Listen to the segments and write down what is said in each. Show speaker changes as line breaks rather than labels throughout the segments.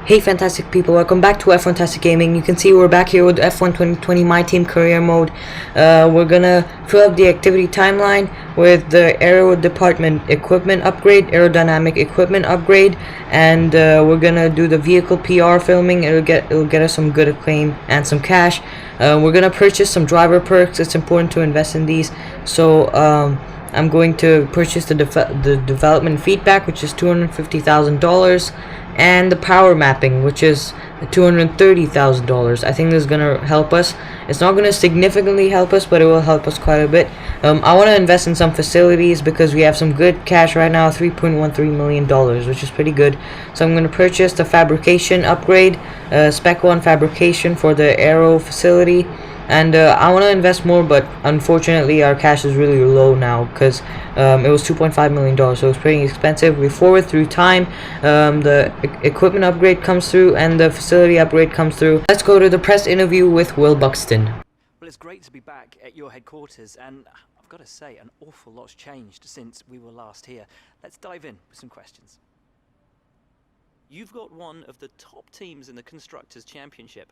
Hey fantastic people, welcome back to F1ntastic Gaming. You can see we're back here with F1 2020 My Team Career Mode. We're gonna fill up the activity timeline with the Aero Department Equipment Upgrade, Aerodynamic Equipment Upgrade, and we're gonna do the vehicle PR filming. It'll get us some good acclaim and some cash. We're gonna purchase some driver perks. It's important to invest in these, so I'm going to purchase the development feedback, which is $250,000, and the power mapping, which is $230,000. I think this is gonna help us. It's not gonna significantly help us, but it will help us quite a bit. I want to invest in some facilities because we have some good cash right now, $3.13 million, which is pretty good. So I'm gonna purchase the fabrication upgrade, Spec 1 fabrication for the aero facility. And I want to invest more, but unfortunately our cash is really low now because it was $2.5 million, so it's pretty expensive. We forward through time, the equipment upgrade comes through and the facility upgrade comes through. Let's go to the press interview with Will Buxton.
Well, it's great to be back at your headquarters, and I've got to say an awful lot's changed since we were last here. Let's dive in with some questions. You've got one of the top teams in the Constructors' Championship.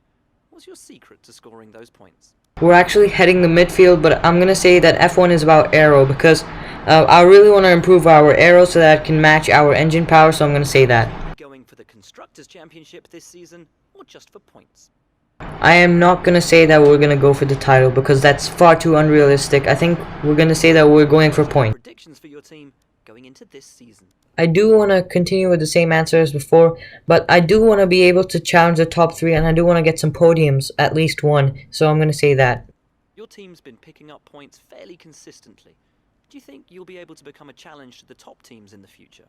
What's your secret to scoring those points?
We're actually heading the midfield, but I'm gonna say that F1 is about aero because I really want to improve our aero so that it can match our engine power, so I'm gonna say that.
Going for the Constructors' Championship this season, or just for points?
I am not gonna say that we're gonna go for the title because that's far too unrealistic. I think we're gonna say that we're going for points.
Predictions for your team going into this season?
I do want to continue with the same answer as before, but I do want to be able to challenge the top 3, and I do want to get some podiums, at least one, so I'm going to say that.
Your team's been picking up points fairly consistently. Do you think you'll be able to become a challenge to the top teams in the future?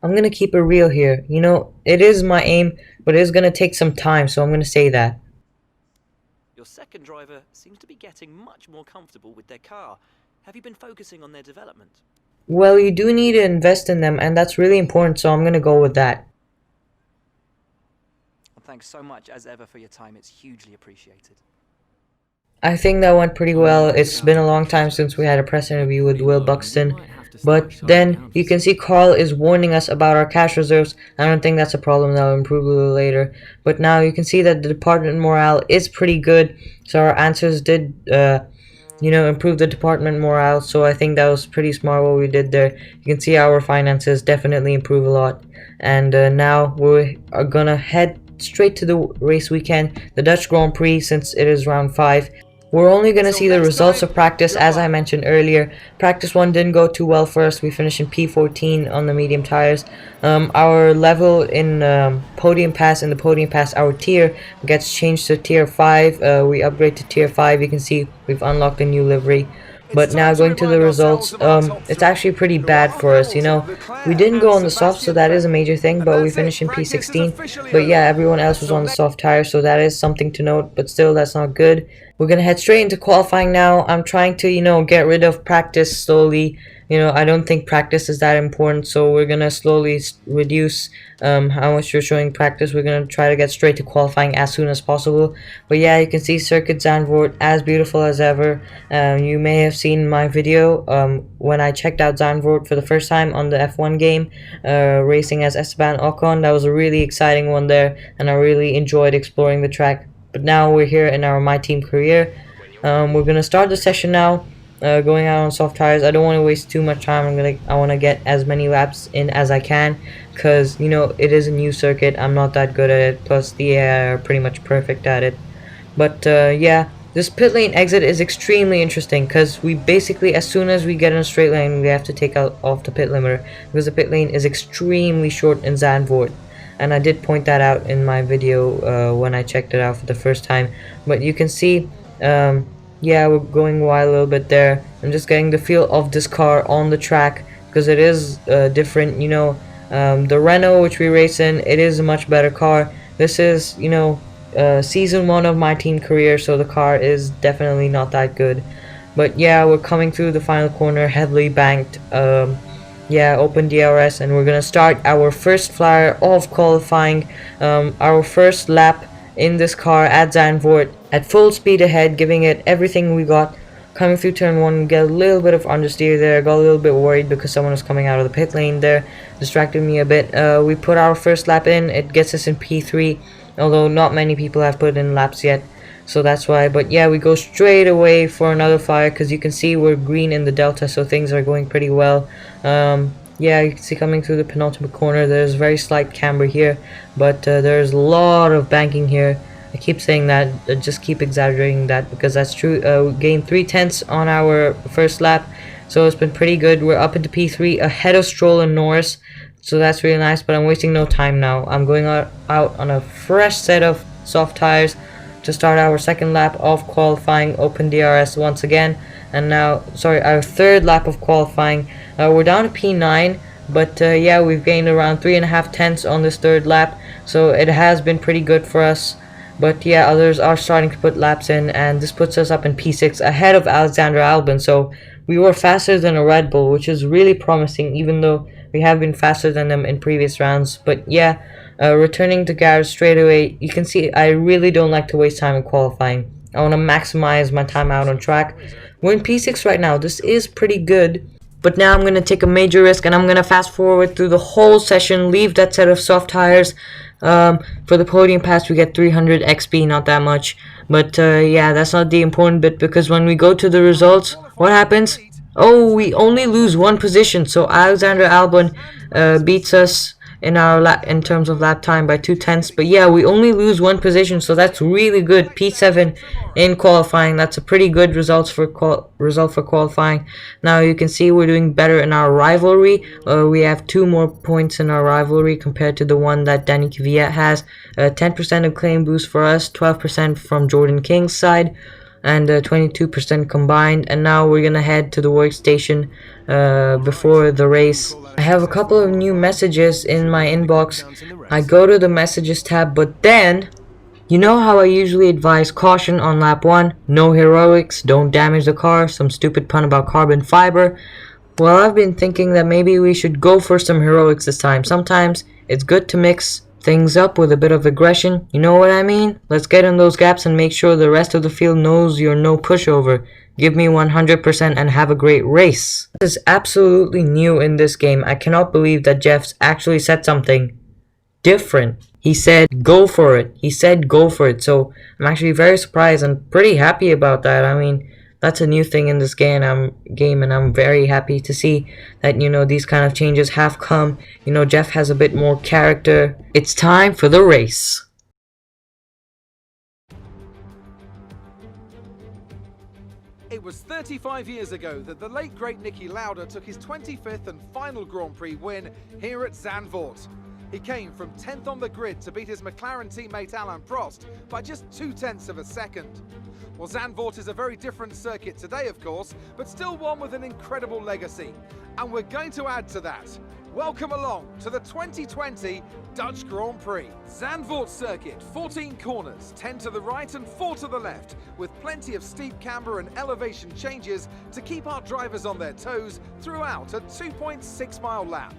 I'm going to keep it real here. You know, it is my aim, but it is going to take some time, so I'm going to say that.
Your second driver seems to be getting much more comfortable with their car. Have you been focusing on their development?
Well, you do need to invest in them, and that's really important, so I'm going to go with that.
Well, thanks so much, as ever, for your time. It's hugely appreciated.
I think that went pretty well. It's been a long time since we had a press interview with Will Buxton. But then, you can see Carl is warning us about our cash reserves. I don't think that's a problem. That'll improve a little later. But now you can see that the department morale is pretty good. So our answers did improve the department morale, so I think that was pretty smart what we did there. You can see our finances definitely improve a lot, and now we are gonna head straight to the race weekend, the Dutch Grand Prix, since it is round 5. We're only gonna see the results of practice. As I mentioned earlier, practice 1 didn't go too well for us. We finished in P14 on the medium tires. Our level in podium pass, our tier gets changed to tier 5. We upgrade to tier 5. You can see we've unlocked a new livery. But now going to the results, it's actually pretty bad for us, you know. We didn't go on the soft, so that is a major thing, but we finished in P16. But yeah, everyone else was on the soft tire, so that is something to note, but still, that's not good. We're gonna head straight into qualifying now. I'm trying to, get rid of practice slowly. I don't think practice is that important, so we're gonna slowly reduce how much we're showing practice. We're gonna try to get straight to qualifying as soon as possible. But yeah, you can see Circuit Zandvoort as beautiful as ever. You may have seen my video when I checked out Zandvoort for the first time on the F1 game, racing as Esteban Ocon. That was a really exciting one there, and I really enjoyed exploring the track. But now we're here in our My Team career. We're gonna start the session now. Going out on soft tires. I don't want to waste too much time. I want to get as many laps in as I can, because it is a new circuit. I'm not that good at it, plus the AI are pretty much perfect at it. But yeah, this pit lane exit is extremely interesting, because we basically, as soon as we get in a straight lane, we have to take out off the pit limiter, because the pit lane is extremely short in Zandvoort. And I did point that out in my video when I checked it out for the first time. But you can see yeah, we're going wild a little bit there. I'm just getting the feel of this car on the track, because it is different. The Renault, which we race in, it is a much better car. This is season 1 of my team career, so the car is definitely not that good. But yeah, we're coming through the final corner, heavily banked. Yeah, open DRS, and we're gonna start our first flyer of qualifying, our first lap in this car at Zandvoort at full speed ahead, giving it everything we got. Coming through turn 1, we get a little bit of understeer there. I got a little bit worried because someone was coming out of the pit lane there, distracted me a bit. We put our first lap in, it gets us in P3, although not many people have put in laps yet, so that's why. But yeah, we go straight away for another fire because you can see we're green in the delta, so things are going pretty well. Yeah, you can see coming through the penultimate corner, there's very slight camber here, but there's a lot of banking here. I keep saying that, just keep exaggerating that because that's true. We gained 3/10 on our first lap, so it's been pretty good. We're up into P3 ahead of Stroll and Norris, so that's really nice, but I'm wasting no time now. I'm going out on a fresh set of soft tires to start our second lap of qualifying, open DRS once again, and now, sorry, our third lap of qualifying. We're down to P9, but yeah, we've gained around 3.5 tenths on this third lap, so it has been pretty good for us. But yeah, others are starting to put laps in, and this puts us up in P6 ahead of Alexander Albon, so we were faster than a Red Bull, which is really promising, even though we have been faster than them in previous rounds. But yeah, returning to garage straight away, you can see I really don't like to waste time in qualifying. I want to maximize my time out on track. We're in P6 right now. This is pretty good. But now I'm going to take a major risk, and I'm going to fast forward through the whole session, leave that set of soft tires. For the podium pass, we get 300 XP, not that much. But yeah, that's not the important bit, because when we go to the results, what happens? Oh, we only lose one position. So Alexander Albon beats us in in terms of lap time by 2/10. But yeah, we only lose one position, so that's really good. P7 in qualifying. That's a pretty good result for qualifying. Now you can see we're doing better in our rivalry. We have 2 more points in our rivalry compared to the one that Danny Kvyat has. 10% of claim boost for us, 12% from Jordan King's side, and 22% combined. And now we're gonna head to the workstation before the race. I have a couple of new messages in my inbox. I go to the messages tab, but then, you know how I usually advise caution on lap 1, no heroics, don't damage the car, some stupid pun about carbon fiber? Well, I've been thinking that maybe we should go for some heroics this time. Sometimes it's good to mix things up with a bit of aggression, you know what I mean? Let's get in those gaps and make sure the rest of the field knows you're no pushover. Give me 100% and have a great race. This is absolutely new in this game. I cannot believe that Jeff's actually said something different. He said go for it. He said go for it. So I'm actually very surprised and pretty happy about that. I mean, that's a new thing in this game, and I'm very happy to see that, you know, these kind of changes have come. You know, Jeff has a bit more character. It's time for the race.
It was 35 years ago that the late great Niki Lauda took his 25th and final Grand Prix win here at Zandvoort. He came from 10th on the grid to beat his McLaren teammate Alain Prost by just 0.2 of a second. Well, Zandvoort is a very different circuit today, of course, but still one with an incredible legacy. And we're going to add to that. Welcome along to the 2020 Dutch Grand Prix. Zandvoort circuit, 14 corners, 10 to the right and 4 to the left, with plenty of steep camber and elevation changes to keep our drivers on their toes throughout a 2.6-mile lap.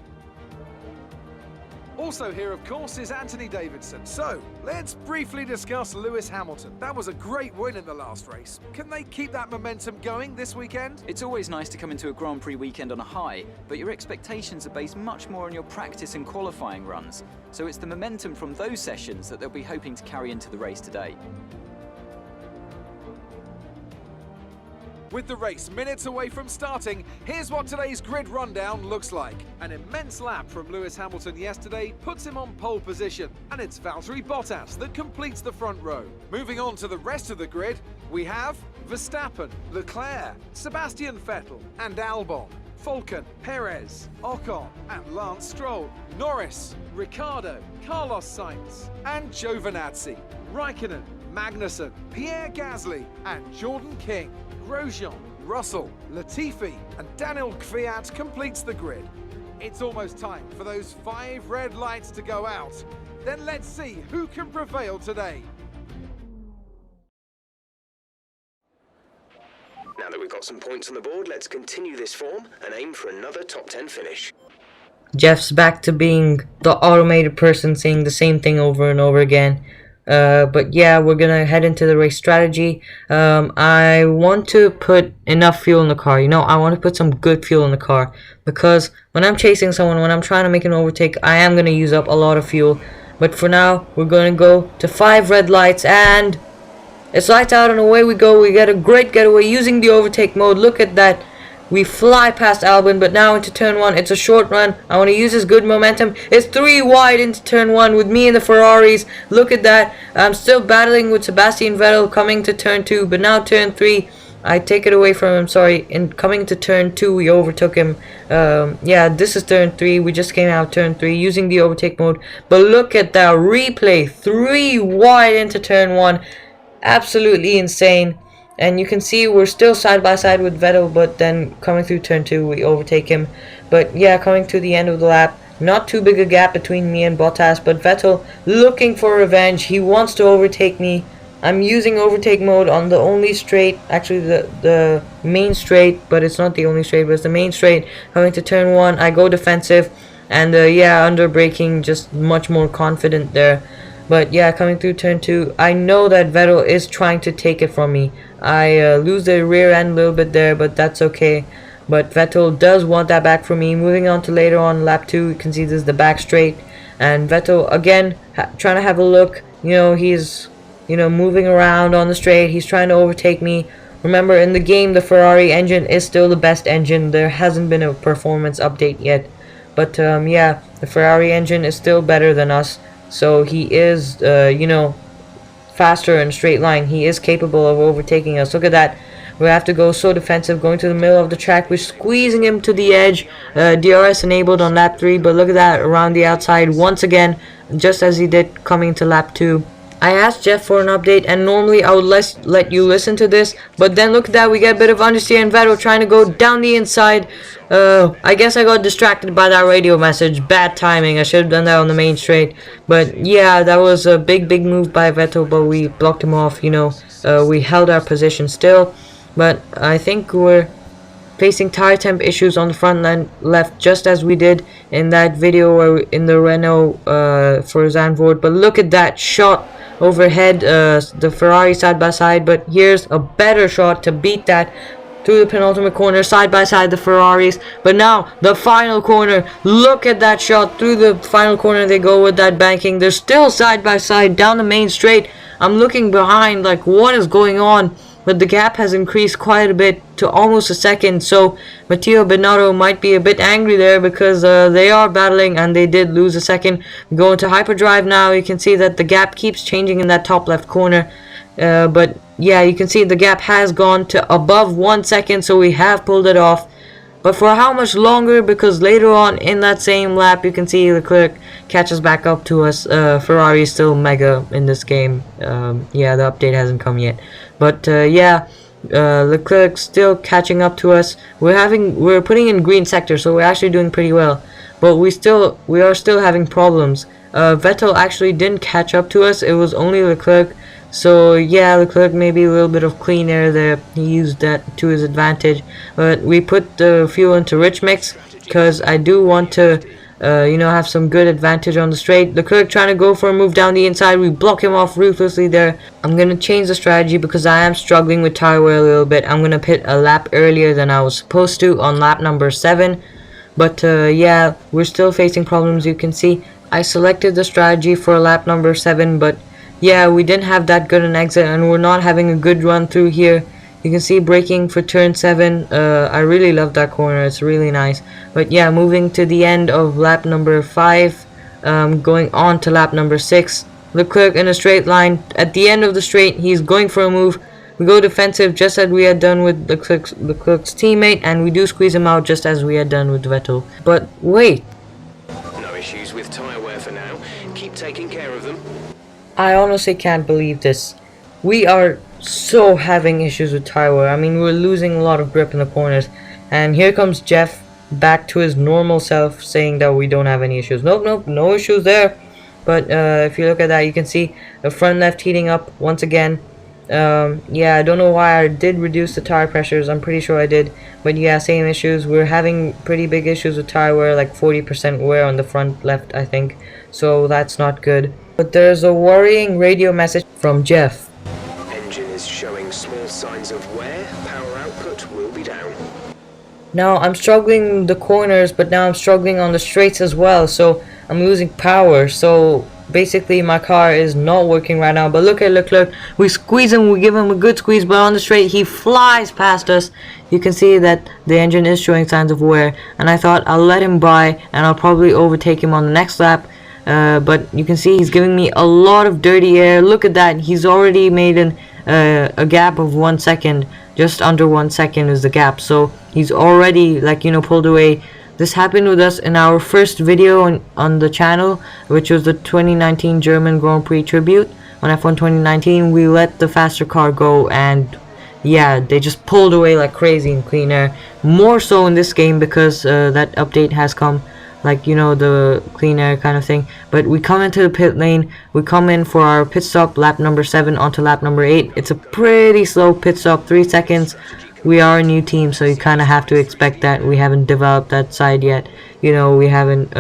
Also here, of course, is Anthony Davidson. So, let's briefly discuss Lewis Hamilton. That was a great win in the last race. Can they keep that momentum going this weekend?
It's always nice to come into a Grand Prix weekend on a high, but your expectations are based much more on your practice and qualifying runs. So it's the momentum from those sessions that they'll be hoping to carry into the race today.
With the race minutes away from starting, here's what today's grid rundown looks like. An immense lap from Lewis Hamilton yesterday puts him on pole position, and it's Valtteri Bottas that completes the front row. Moving on to the rest of the grid, we have Verstappen, Leclerc, Sebastian Vettel and Albon, Falcon, Perez, Ocon and Lance Stroll, Norris, Ricciardo, Carlos Sainz and Giovinazzi, Raikkonen, Magnussen, Pierre Gasly and Jordan King. Grosjean, Russell, Latifi and Daniel Kvyat completes the grid. It's almost time for those 5 red lights to go out. Then let's see who can prevail today.
Now that we've got some points on the board, let's continue this form and aim for another top 10 finish.
Jeff's back to being the automated person saying the same thing over and over again. But yeah, we're gonna head into the race strategy. I want to put enough fuel in the car. I want to put some good fuel in the car, because when I'm chasing someone, when I'm trying to make an overtake, I am gonna use up a lot of fuel. But for now, we're gonna go to 5 red lights, and it's lights out and away we go. We get a great getaway using the overtake mode. Look at that. We fly past Albon, but now into turn 1. It's a short run. I want to use this good momentum. It's 3 wide into turn 1 with me and the Ferraris. Look at that. I'm still battling with Sebastian Vettel coming to turn 2, but now turn 3. I take it away from him, sorry. In coming to turn 2, we overtook him. Yeah, this is turn 3. We just came out of turn 3 using the overtake mode. But look at that replay. 3 wide into turn 1. Absolutely insane. And you can see we're still side by side with Vettel, but then coming through turn 2 we overtake him. But yeah, coming to the end of the lap, not too big a gap between me and Bottas, but Vettel looking for revenge. He wants to overtake me. I'm using overtake mode on the only straight, actually the main straight, but it's not the only straight, but it's the main straight. Coming to turn 1, I go defensive, and yeah, under braking, just much more confident there. But yeah, coming through turn 2, I know that Vettel is trying to take it from me. I lose the rear end a little bit there, but that's okay. But Vettel does want that back from me. Moving on to later on lap 2, you can see this is the back straight. And Vettel, again, trying to have a look. He's, moving around on the straight. He's trying to overtake me. Remember, in the game, the Ferrari engine is still the best engine. There hasn't been a performance update yet. But yeah, the Ferrari engine is still better than us. So he is, faster in a straight line. He is capable of overtaking us. Look at that. We have to go so defensive, going to the middle of the track. We're squeezing him to the edge. DRS enabled on lap 3, but look at that, around the outside once again, just as he did coming to lap 2. I asked Jeff for an update, and normally I would let you listen to this, but then look at that, we get a bit of understeer, and Vettel trying to go down the inside. I guess I got distracted by that radio message. Bad timing. I should have done that on the main straight. But yeah, that was a big move by Vettel, but we blocked him off. We held our position still. But I think we're facing tire temp issues on the front line left, just as we did in that video in the Renault for Zandvoort. But look at that shot overhead, the Ferrari side by side. But here's a better shot to beat that through the penultimate corner, side by side the Ferraris. But now the final corner, look at that shot through the final corner. They go with that banking. They're still side by side down the main straight. I'm looking behind like what is going on, but the gap has increased quite a bit to almost a second. So Matteo Binotto might be a bit angry there, because they are battling and they did lose a second. We go into hyperdrive now. You can see that the gap keeps changing in that top left corner. But yeah, you can see the gap has gone to above 1 second, so we have pulled it off. But for how much longer? Because later on in that same lap, you can see Leclerc catches back up to us. Ferrari is still mega in this game. Yeah, the update hasn't come yet. But yeah, Leclerc still catching up to us. We're putting in green sector, so we're actually doing pretty well. But we are still having problems. Vettel actually didn't catch up to us. It was only Leclerc. So yeah, Leclerc maybe a little bit of clean air there. He used that to his advantage. But we put the fuel into rich mix, because I do want to have some good advantage on the straight. Leclerc trying to go for a move down the inside. We block him off ruthlessly there. I'm going to change the strategy because I am struggling with tire wear a little bit. I'm going to pit a lap earlier than I was supposed to on lap number 7. But yeah, we're still facing problems. You can see I selected the strategy for lap number 7, but yeah, we didn't have that good an exit, and we're not having a good run through here. You can see braking for turn 7. I really love that corner. It's really nice. But yeah, moving to the end of lap number 5, going on to lap number 6. Leclerc in a straight line. At the end of the straight, he's going for a move. We go defensive just as we had done with Leclerc's teammate, and we do squeeze him out just as we had done with Vettel. But wait.
No issues with tyre wear for now. Keep taking care of them.
I honestly can't believe this. We are so having issues with tire wear. I mean, we're losing a lot of grip in the corners. And here comes Jeff back to his normal self, saying that we don't have any issues. Nope, no issues there. But if you look at that, you can see the front left heating up once again. Yeah, I don't know why I did reduce the tire pressures. I'm pretty sure I did. But yeah, same issues. We're having pretty big issues with tire wear, like 40% wear on the front left, I think. So that's not good. But there's a worrying radio message from Jeff.
Engine is showing small signs of wear. Power output will be down.
Now I'm struggling in the corners, but now I'm struggling on the straights as well, so I'm losing power. So basically my car is not working right now. But look at Leclerc, we squeeze him, we give him a good squeeze, but on the straight he flies past us. You can see that the engine is showing signs of wear, and I thought I'll let him by and I'll probably overtake him on the next lap. But you can see he's giving me a lot of dirty air. Look at that, he's already made a gap of 1 second. Just under 1 second is the gap, so he's already, like, you know, pulled away. This happened with us in our first video on the channel, which was the 2019 German Grand Prix tribute. On F1 2019 we let the faster car go, and yeah, they just pulled away like crazy in clean air. More so in this game because that update has come, like, you know, the clean air kind of thing. But we come into the pit lane, we come in for our pit stop, lap number 7 onto lap number 8. It's a pretty slow pit stop, 3 seconds. We are a new team, so you kind of have to expect that. We haven't developed that side yet, you know, we haven't,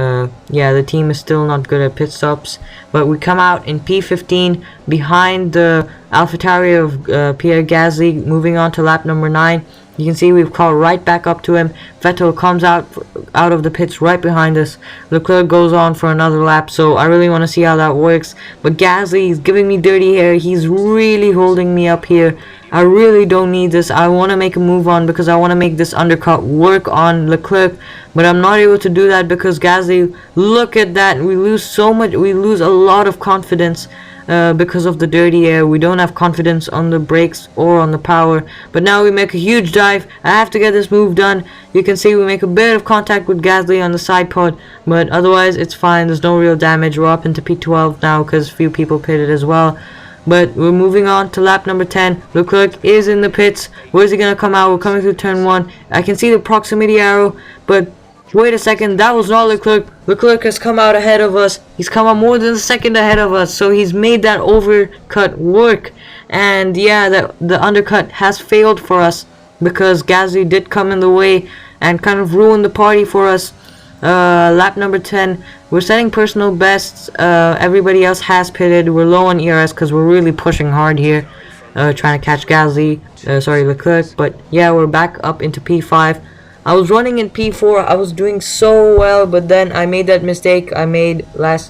yeah, the team is still not good at pit stops. But we come out in P15 behind the AlphaTauri of Pierre Gasly, moving on to lap number 9. You can see we've caught right back up to him. Vettel comes out of the pits right behind us. Leclerc goes on for another lap, so I really want to see how that works. But Gasly is giving me dirty hair. He's really holding me up here. I really don't need this. I want to make a move on because I want to make this undercut work on Leclerc. But I'm not able to do that because Gasly, look at that. We lose so much. We lose a lot of confidence. Because of the dirty air. We don't have confidence on the brakes or on the power. But now we make a huge dive. I have to get this move done. You can see we make a bit of contact with Gasly on the side pod, but otherwise it's fine. There's no real damage. We're up into P12 now because a few people pitted as well. But we're moving on to lap number 10. Leclerc is in the pits. Where's he gonna come out? We're coming through turn 1. I can see the proximity arrow, but wait a second, that was not Leclerc. Leclerc has come out ahead of us. He's come out more than a second ahead of us, so he's made that overcut work. And yeah, the undercut has failed for us because Gasly did come in the way and kind of ruined the party for us. Lap number 10, we're setting personal bests. Everybody else has pitted. We're low on ERS because we're really pushing hard here, trying to catch Leclerc. But yeah, we're back up into P5. I was running in P4, I was doing so well, but then I made that mistake I made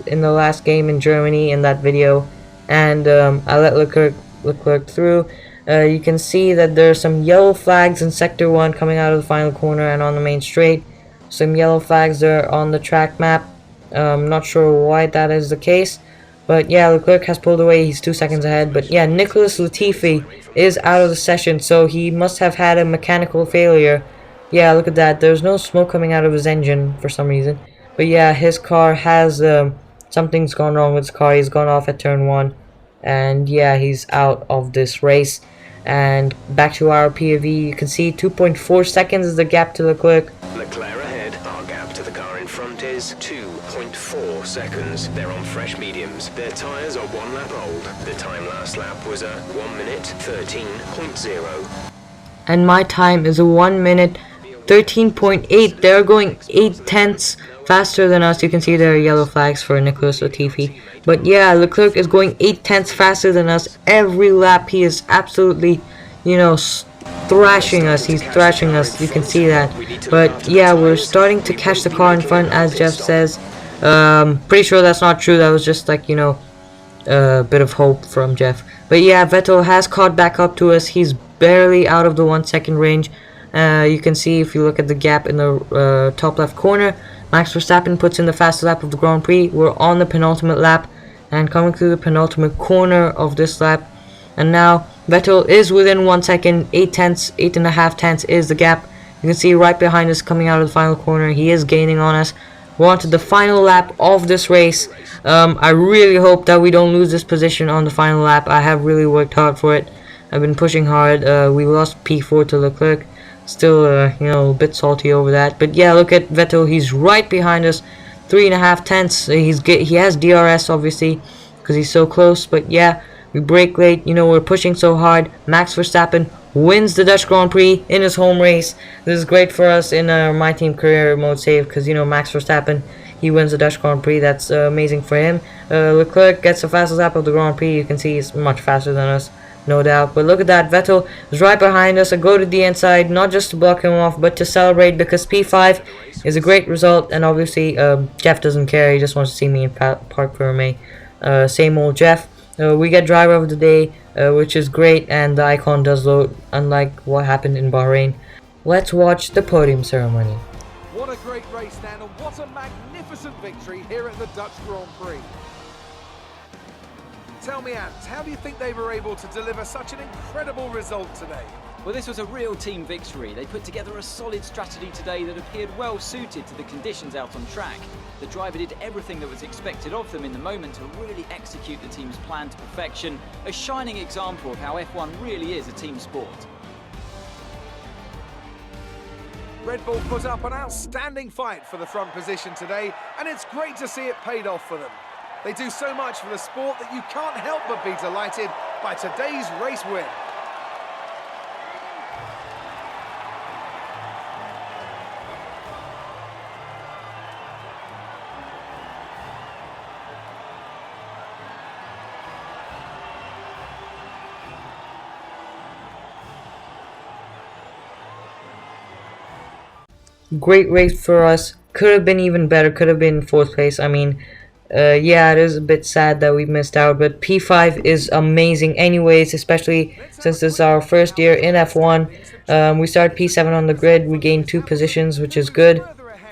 in the last game in Germany in that video, and I let Leclerc through. You can see that there are some yellow flags in Sector 1 coming out of the final corner and on the main straight. Some yellow flags there on the track map. I'm not sure why that is the case, but yeah, Leclerc has pulled away, he's 2 seconds ahead. But yeah, Nicholas Latifi is out of the session, so he must have had a mechanical failure. Yeah, look at that. There's no smoke coming out of his engine for some reason. But yeah, his car has, something's gone wrong with his car. He's gone off at turn 1. And yeah, he's out of this race. And back to our POV, you can see 2.4 seconds is the gap to Leclerc.
Leclerc ahead. Our gap to the car in front is 2.4 seconds. They're on fresh mediums. Their tyres are 1 lap old. The time last lap was a 1 minute 13.0.
And my time is a 1 minute 13.8. They're going 8 tenths faster than us. You can see there are yellow flags for Nicholas Latifi. But yeah, Leclerc is going 8 tenths faster than us. Every lap he is absolutely, you know, thrashing us. He's thrashing us. You can see that. But yeah, we're starting to catch the car in front, as Jeff says. Pretty sure that's not true. That was just, like, you know, a bit of hope from Jeff. But yeah, Vettel has caught back up to us. He's barely out of the 1 second range. You can see if you look at the gap in the top left corner, Max Verstappen puts in the fastest lap of the Grand Prix. We're on the penultimate lap and coming through the penultimate corner of this lap. And now Vettel is within 1 second, 8.5 tenths is the gap. You can see right behind us coming out of the final corner. He is gaining on us. We're on to the final lap of this race. I really hope that we don't lose this position on the final lap. I have really worked hard for it. I've been pushing hard. We lost P4 to Leclerc. Still, you know, a bit salty over that. But yeah, look at Vettel. He's right behind us. 3.5 tenths. He has DRS, obviously, because he's so close. But yeah, we brake late. You know, we're pushing so hard. Max Verstappen wins the Dutch Grand Prix in his home race. This is great for us in our My Team career mode save because, you know, Max Verstappen, he wins the Dutch Grand Prix. That's amazing for him. Leclerc gets the fastest lap of the Grand Prix. You can see he's much faster than us, no doubt. But look at that, Vettel is right behind us. I go to the inside, not just to block him off, but to celebrate, because P5 is a great result. And obviously, Jeff doesn't care. He just wants to see me in park for me. Same old Jeff. We get driver of the day, which is great, and the icon does load, unlike what happened in Bahrain. Let's watch the podium ceremony.
What a great race, Dan, and what a magnificent victory here at the Dutch Grand Prix. Tell me, Ant, how do you think they were able to deliver such an incredible result today?
Well, this was a real team victory. They put together a solid strategy today that appeared well suited to the conditions out on track. The driver did everything that was expected of them in the moment to really execute the team's plan to perfection. A shining example of how F1 really is a team sport.
Red Bull put up an outstanding fight for the front position today, and it's great to see it paid off for them. They do so much for the sport that you can't help but be delighted by today's race win.
Great race for us. Could have been even better. Could have been 4th place. I mean, yeah, it is a bit sad that we missed out, but P5 is amazing anyways, especially since this is our first year in F1. We started P7 on the grid. We gained 2 positions, which is good.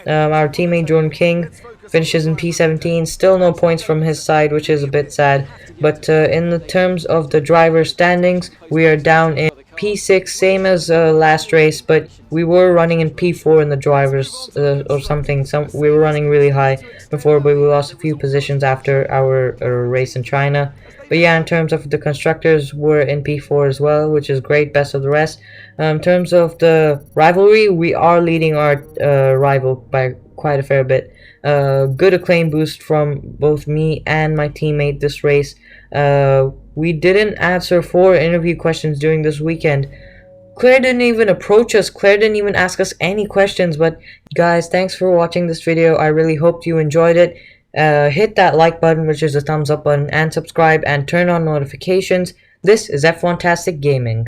Our teammate Jordan King finishes in P17. Still no points from his side, which is a bit sad. But in the terms of the driver standings, we are down in P6, same as last race, but we were running in P4 in the drivers or something. We were running really high before, but we lost a few positions after our race in China. But yeah, in terms of the constructors, we're in P4 as well, which is great, best of the rest. In terms of the rivalry, we are leading our rival by quite a fair bit. Good acclaim boost from both me and my teammate this race. We didn't answer 4 interview questions during this weekend. Claire didn't even approach us. Claire didn't even ask us any questions. But guys, thanks for watching this video. I really hope you enjoyed it. Hit that like button, which is a thumbs up button, and subscribe and turn on notifications. This is F1ntastic Gaming.